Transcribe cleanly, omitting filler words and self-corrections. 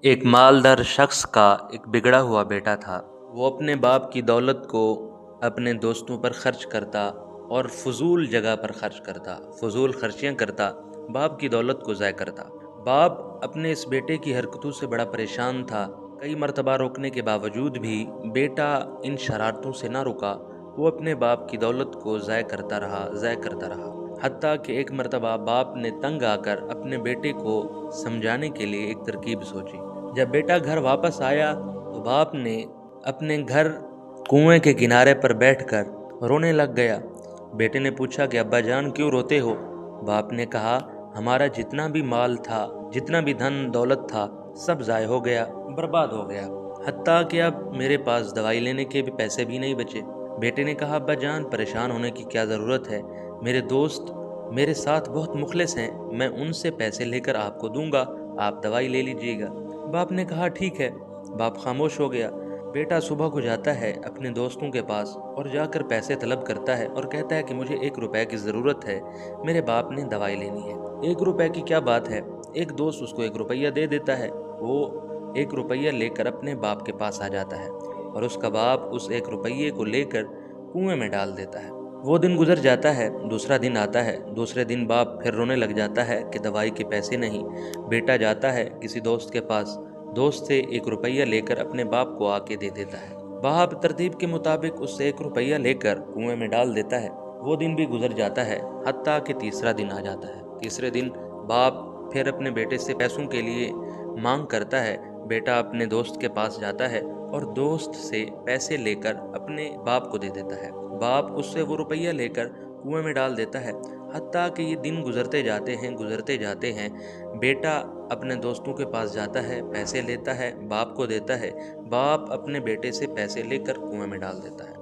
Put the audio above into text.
एक मालदार शख्स का एक बिगड़ा हुआ बेटा था। वो अपने बाप की दौलत को अपने दोस्तों पर खर्च करता और फजूल जगह पर खर्च करता, फजूल खर्चियाँ करता, बाप की दौलत को ज़ाय करता। बाप अपने इस बेटे की हरकतों से बड़ा परेशान था। कई मर्तबा रोकने के बावजूद भी बेटा इन शरारतों से ना रुका। वो अपने बाप की दौलत को ज़ाय करता रहा। हत्ता कि एक मर्तबा बाप ने तंग आकर अपने बेटे को समझाने के लिए एक तरकीब सोची। जब बेटा घर वापस आया तो बाप ने अपने घर कुएं के किनारे पर बैठकर रोने लग गया। बेटे ने पूछा कि अब्बा जान क्यों रोते हो? बाप ने कहा, हमारा जितना भी माल था, जितना भी धन दौलत था, सब ज़ाय हो गया, बर्बाद हो गया। हत्ता कि अब मेरे पास दवाई लेने के भी पैसे भी नहीं बचे। बेटे ने कहा, अब्बा जान परेशान होने की क्या ज़रूरत है, मेरे दोस्त मेरे साथ बहुत मुखलिस हैं, मैं उनसे पैसे लेकर आपको दूंगा, आप दवाई ले लीजिएगा। बाप ने कहा ठीक है। बाप खामोश हो गया। बेटा सुबह को जाता है अपने दोस्तों के पास और जाकर पैसे तलब करता है और कहता है कि मुझे 1 रुपए की ज़रूरत है, मेरे बाप ने दवाई लेनी है। 1 रुपए की क्या बात है, एक दोस्त उसको 1 रुपया दे देता है। वो 1 रुपया लेकर अपने बाप के पास आ जाता है और उसका बाप उस 1 रुपये को लेकर कुएं में डाल देता है। वो दिन गुजर जाता है, दूसरा दिन आता है। दूसरे दिन बाप फिर रोने लग जाता है कि दवाई के पैसे नहीं। बेटा जाता है किसी दोस्त के पास, दोस्त से 1 रुपया लेकर अपने बाप को आके दे देता है। बाप तरतीब के मुताबिक उससे 1 रुपया लेकर कुएं में डाल देता है। वो दिन भी गुजर जाता है, हत्ता कि तीसरा दिन आ जाता है। तीसरे दिन बाप फिर अपने बेटे से पैसों के लिए मांग करता है। बेटा अपने दोस्त के पास जाता है और दोस्त से पैसे लेकर अपने बाप को दे देता है। बाप उससे वो रुपया लेकर कुएं में डाल देता है। हत्ता कि ये दिन गुजरते जाते हैं। बेटा अपने दोस्तों के पास जाता है, पैसे लेता है, बाप को देता है। बाप अपने बेटे से पैसे लेकर कुएं में डाल देता है।